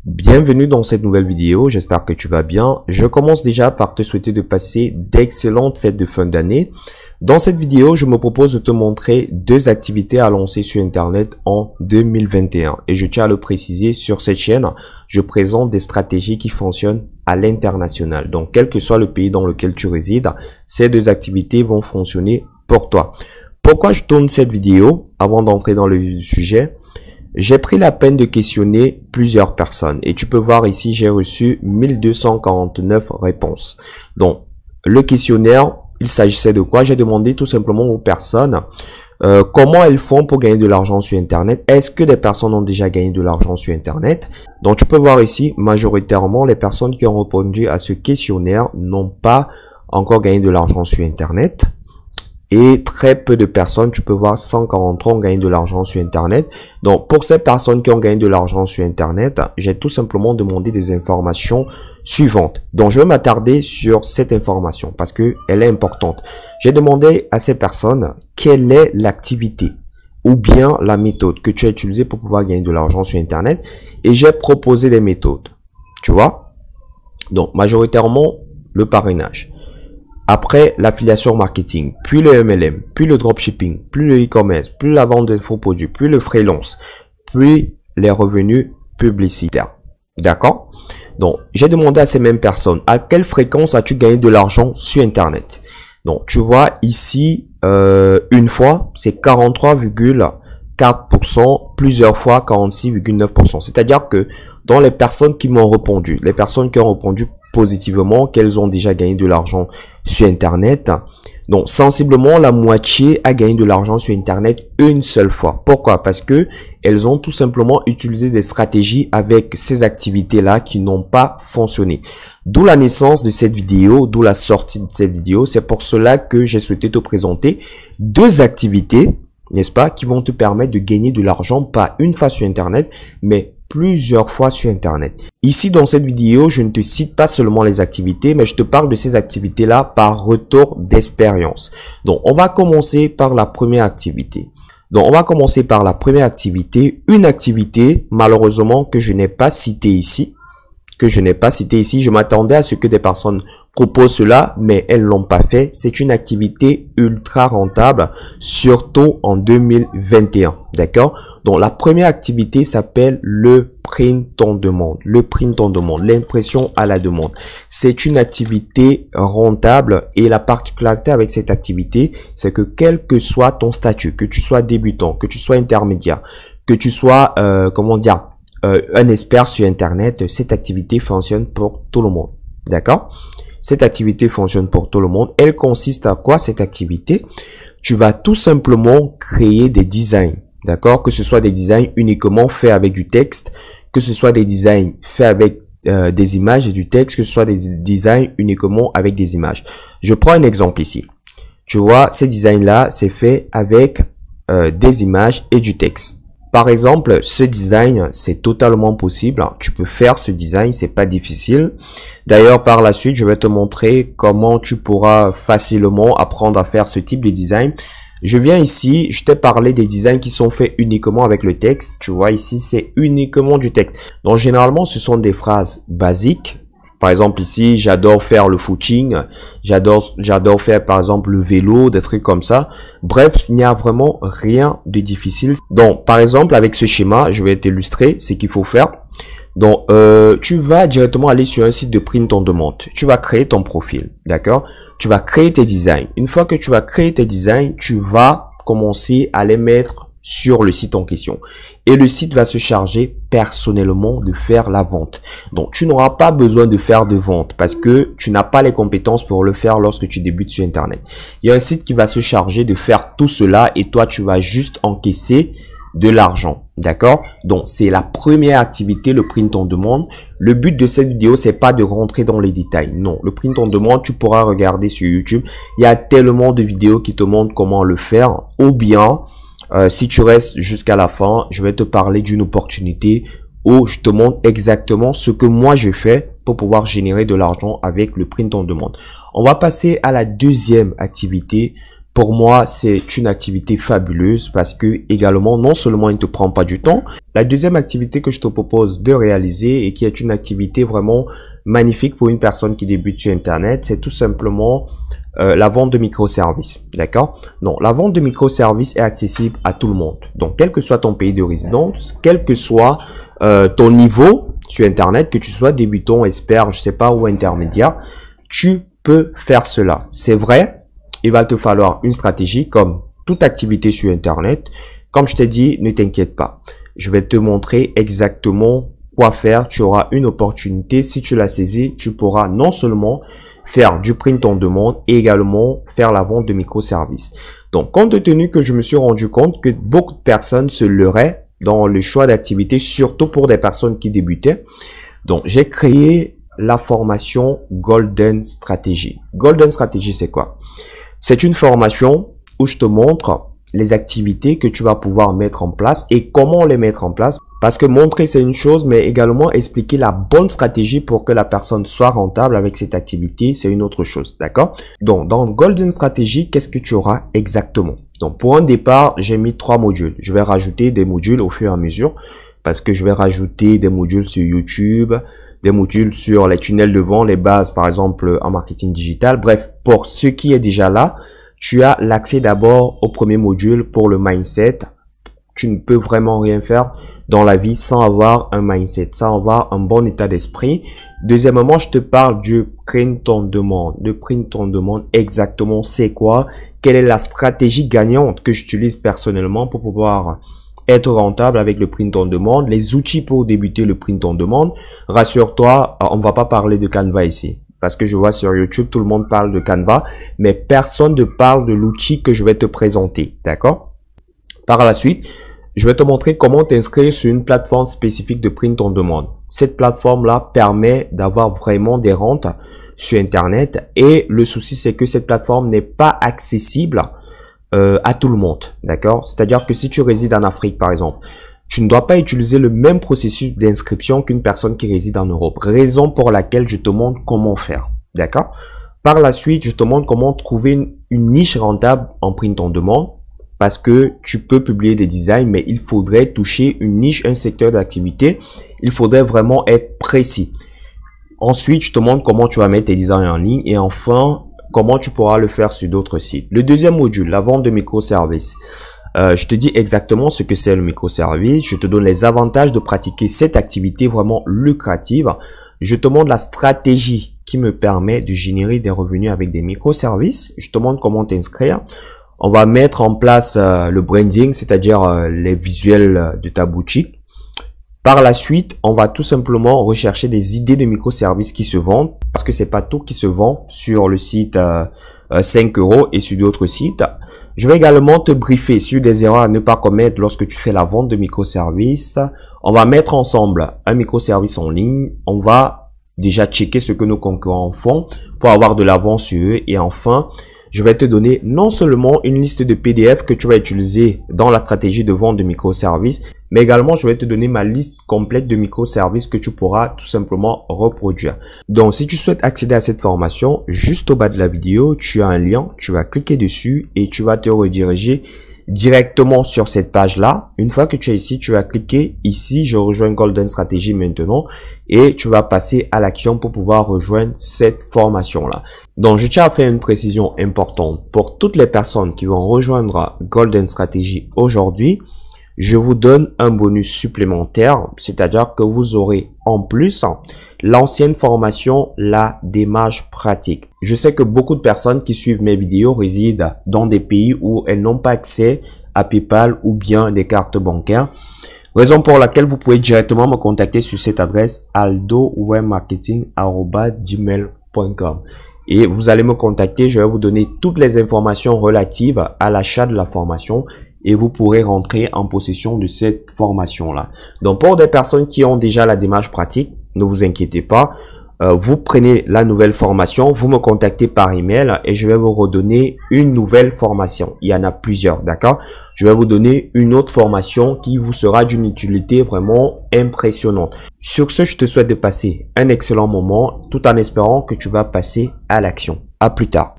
Bienvenue dans cette nouvelle vidéo, j'espère que tu vas bien. Je commence déjà par te souhaiter de passer d'excellentes fêtes de fin d'année. Dans cette vidéo, je me propose de te montrer deux activités à lancer sur Internet en 2021. Et je tiens à le préciser, sur cette chaîne, je présente des stratégies qui fonctionnent à l'international. Donc, quel que soit le pays dans lequel tu résides, ces deux activités vont fonctionner pour toi. Pourquoi je tourne cette vidéo avant d'entrer dans le sujet? J'ai pris la peine de questionner plusieurs personnes et tu peux voir ici, j'ai reçu 1249 réponses. Donc, le questionnaire, il s'agissait de quoi? J'ai demandé tout simplement aux personnes comment elles font pour gagner de l'argent sur Internet. Est-ce que des personnes ont déjà gagné de l'argent sur Internet? Donc, tu peux voir ici, majoritairement, les personnes qui ont répondu à ce questionnaire n'ont pas encore gagné de l'argent sur Internet. Et très peu de personnes, tu peux voir 143 ont gagné de l'argent sur Internet. Donc, pour ces personnes qui ont gagné de l'argent sur Internet, j'ai tout simplement demandé des informations suivantes. Donc, je vais m'attarder sur cette information parce que elle est importante. J'ai demandé à ces personnes quelle est l'activité ou bien la méthode que tu as utilisée pour pouvoir gagner de l'argent sur Internet. Et j'ai proposé des méthodes. Tu vois? Donc, majoritairement, le parrainage. Après, l'affiliation marketing, puis le MLM, puis le dropshipping, puis le e-commerce, puis la vente de faux produits, puis le freelance, puis les revenus publicitaires. D'accord? Donc, j'ai demandé à ces mêmes personnes, à quelle fréquence as-tu gagné de l'argent sur Internet? Donc, tu vois ici, une fois, c'est 43,4%, plusieurs fois 46,9%. C'est-à-dire que dans les personnes qui m'ont répondu, les personnes qui ont répondu positivement, qu'elles ont déjà gagné de l'argent sur Internet. Donc, sensiblement, la moitié a gagné de l'argent sur Internet une seule fois. Pourquoi? Parce que elles ont tout simplement utilisé des stratégies avec ces activités-là qui n'ont pas fonctionné. D'où la naissance de cette vidéo, d'où la sortie de cette vidéo. C'est pour cela que j'ai souhaité te présenter deux activités, n'est-ce pas, qui vont te permettre de gagner de l'argent, pas une fois sur Internet, mais plusieurs fois sur Internet. Ici, dans cette vidéo, je ne te cite pas seulement les activités, mais je te parle de ces activités-là par retour d'expérience. Donc, on va commencer par la première activité. Une activité, malheureusement, que je n'ai pas citée ici. Je m'attendais à ce que des personnes proposent cela, mais elles l'ont pas fait. C'est une activité ultra rentable, surtout en 2021. D'accord? Donc, la première activité s'appelle le print on demande. L'impression à la demande. C'est une activité rentable et la particularité avec cette activité, c'est que quel que soit ton statut, que tu sois débutant, que tu sois intermédiaire, que tu sois, un expert sur Internet, cette activité fonctionne pour tout le monde. D'accord? Cette activité fonctionne pour tout le monde. Elle consiste à quoi cette activité? Tu vas tout simplement créer des designs. D'accord? Que ce soit des designs uniquement faits avec du texte, que ce soit des designs faits avec des images et du texte, que ce soit des designs uniquement avec des images. Je prends un exemple ici. Tu vois, ces designs-là, c'est fait avec des images et du texte. Par exemple, ce design, c'est totalement possible. Tu peux faire ce design, c'est pas difficile. D'ailleurs, par la suite, je vais te montrer comment tu pourras facilement apprendre à faire ce type de design. Je viens ici, je t'ai parlé des designs qui sont faits uniquement avec le texte. Tu vois, ici, c'est uniquement du texte. Donc, généralement, ce sont des phrases basiques. Par exemple, ici, j'adore faire le footing, j'adore faire, par exemple, le vélo, des trucs comme ça. Bref, il n'y a vraiment rien de difficile. Donc, par exemple, avec ce schéma, je vais t'illustrer ce qu'il faut faire. Donc, tu vas directement aller sur un site de print on demande. Tu vas créer ton profil, d'accord? Tu vas créer tes designs. Une fois que tu vas créer tes designs, tu vas commencer à les mettre sur le site en question. Et le site va se charger personnellement de faire la vente. Donc, tu n'auras pas besoin de faire de vente parce que tu n'as pas les compétences pour le faire lorsque tu débutes sur Internet. Il y a un site qui va se charger de faire tout cela et toi, tu vas juste encaisser de l'argent. D'accord? Donc, c'est la première activité, le print on demande. Le but de cette vidéo, c'est pas de rentrer dans les détails. Non, le print on demande, tu pourras regarder sur YouTube. Il y a tellement de vidéos qui te montrent comment le faire. Ou bien, si tu restes jusqu'à la fin, je vais te parler d'une opportunité où je te montre exactement ce que moi je fais pour pouvoir générer de l'argent avec le print on demande. On va passer à la deuxième activité. Pour moi, c'est une activité fabuleuse parce que également, non seulement il ne te prend pas du temps, la deuxième activité que je te propose de réaliser et qui est une activité vraiment magnifique pour une personne qui débute sur Internet, c'est tout simplement la vente de microservices. D'accord? Non, la vente de microservices est accessible à tout le monde. Donc, quel que soit ton pays de résidence, quel que soit ton niveau sur Internet, que tu sois débutant, expert, je sais pas, ou intermédiaire, tu peux faire cela. C'est vrai. Il va te falloir une stratégie comme toute activité sur Internet. Comme je t'ai dit, ne t'inquiète pas. Je vais te montrer exactement quoi faire. Tu auras une opportunité. Si tu la saisis, tu pourras non seulement faire du print on demande et également faire la vente de microservices. Donc, compte tenu que je me suis rendu compte que beaucoup de personnes se leurraient dans le choix d'activité, surtout pour des personnes qui débutaient. Donc, j'ai créé la formation Golden Strategy. Golden Strategy, c'est quoi? C'est une formation où je te montre les activités que tu vas pouvoir mettre en place et comment les mettre en place. Parce que montrer, c'est une chose, mais également expliquer la bonne stratégie pour que la personne soit rentable avec cette activité, c'est une autre chose. D'accord? Donc, dans Golden Strategy, qu'est-ce que tu auras exactement? Donc, pour un départ, j'ai mis 3 modules. Je vais rajouter des modules au fur et à mesure parce que je vais rajouter des modules sur YouTube, des modules sur les tunnels de vente, les bases, par exemple, en marketing digital. Bref, pour ce qui est déjà là, tu as l'accès d'abord au premier module pour le mindset. Tu ne peux vraiment rien faire dans la vie sans avoir un mindset, sans avoir un bon état d'esprit. Deuxièmement, je te parle du print on demande. Le print on demande, exactement, c'est quoi? Quelle est la stratégie gagnante que j'utilise personnellement pour pouvoir être rentable avec le print on demande, les outils pour débuter le print on demande. Rassure-toi, on va pas parler de Canva ici. Parce que je vois sur YouTube, tout le monde parle de Canva, mais personne ne parle de l'outil que je vais te présenter. D'accord? Par la suite, je vais te montrer comment t'inscrire sur une plateforme spécifique de print on demande. Cette plateforme-là permet d'avoir vraiment des rentes sur Internet. Et le souci, c'est que cette plateforme n'est pas accessible à tout le monde, d'accord? C'est-à-dire que si tu résides en Afrique, par exemple, tu ne dois pas utiliser le même processus d'inscription qu'une personne qui réside en Europe. Raison pour laquelle je te montre comment faire, d'accord? Par la suite, je te montre comment trouver une niche rentable en print on demande parce que tu peux publier des designs, mais il faudrait toucher une niche, un secteur d'activité. Il faudrait vraiment être précis. Ensuite, je te montre comment tu vas mettre tes designs en ligne et enfin, comment tu pourras le faire sur d'autres sites. Le deuxième module, la vente de microservices. Je te dis exactement ce que c'est le microservice. Je te donne les avantages de pratiquer cette activité vraiment lucrative. Je te montre la stratégie qui me permet de générer des revenus avec des microservices. Je te montre comment t'inscrire. On va mettre en place le branding, c'est-à-dire les visuels de ta boutique. Par la suite, on va tout simplement rechercher des idées de microservices qui se vendent parce que c'est pas tout qui se vend sur le site 5 € et sur d'autres sites. Je vais également te briefer sur des erreurs à ne pas commettre lorsque tu fais la vente de microservices. On va mettre ensemble un microservice en ligne. On va déjà checker ce que nos concurrents font pour avoir de l'avance sur eux. Et enfin, je vais te donner non seulement une liste de PDF que tu vas utiliser dans la stratégie de vente de microservices, mais également je vais te donner ma liste complète de microservices que tu pourras tout simplement reproduire. Donc si tu souhaites accéder à cette formation, juste au bas de la vidéo, tu as un lien, tu vas cliquer dessus et tu vas te rediriger directement sur cette page-là. Une fois que tu es ici, tu vas cliquer ici, je rejoins Golden Strategy maintenant et tu vas passer à l'action pour pouvoir rejoindre cette formation-là. Donc, je tiens à faire une précision importante pour toutes les personnes qui vont rejoindre Golden Strategy aujourd'hui. Je vous donne un bonus supplémentaire, c'est-à-dire que vous aurez en plus l'ancienne formation, la démarche pratique. Je sais que beaucoup de personnes qui suivent mes vidéos résident dans des pays où elles n'ont pas accès à PayPal ou bien des cartes bancaires. Raison pour laquelle vous pouvez directement me contacter sur cette adresse aldowebmarketing@gmail.com. Et vous allez me contacter, je vais vous donner toutes les informations relatives à l'achat de la formation et vous pourrez rentrer en possession de cette formation-là. Donc, pour des personnes qui ont déjà la démarche pratique, ne vous inquiétez pas. Vous prenez la nouvelle formation, vous me contactez par email et je vais vous redonner une nouvelle formation. Il y en a plusieurs, d'accord? Je vais vous donner une autre formation qui vous sera d'une utilité vraiment impressionnante. Sur ce, je te souhaite de passer un excellent moment tout en espérant que tu vas passer à l'action. À plus tard.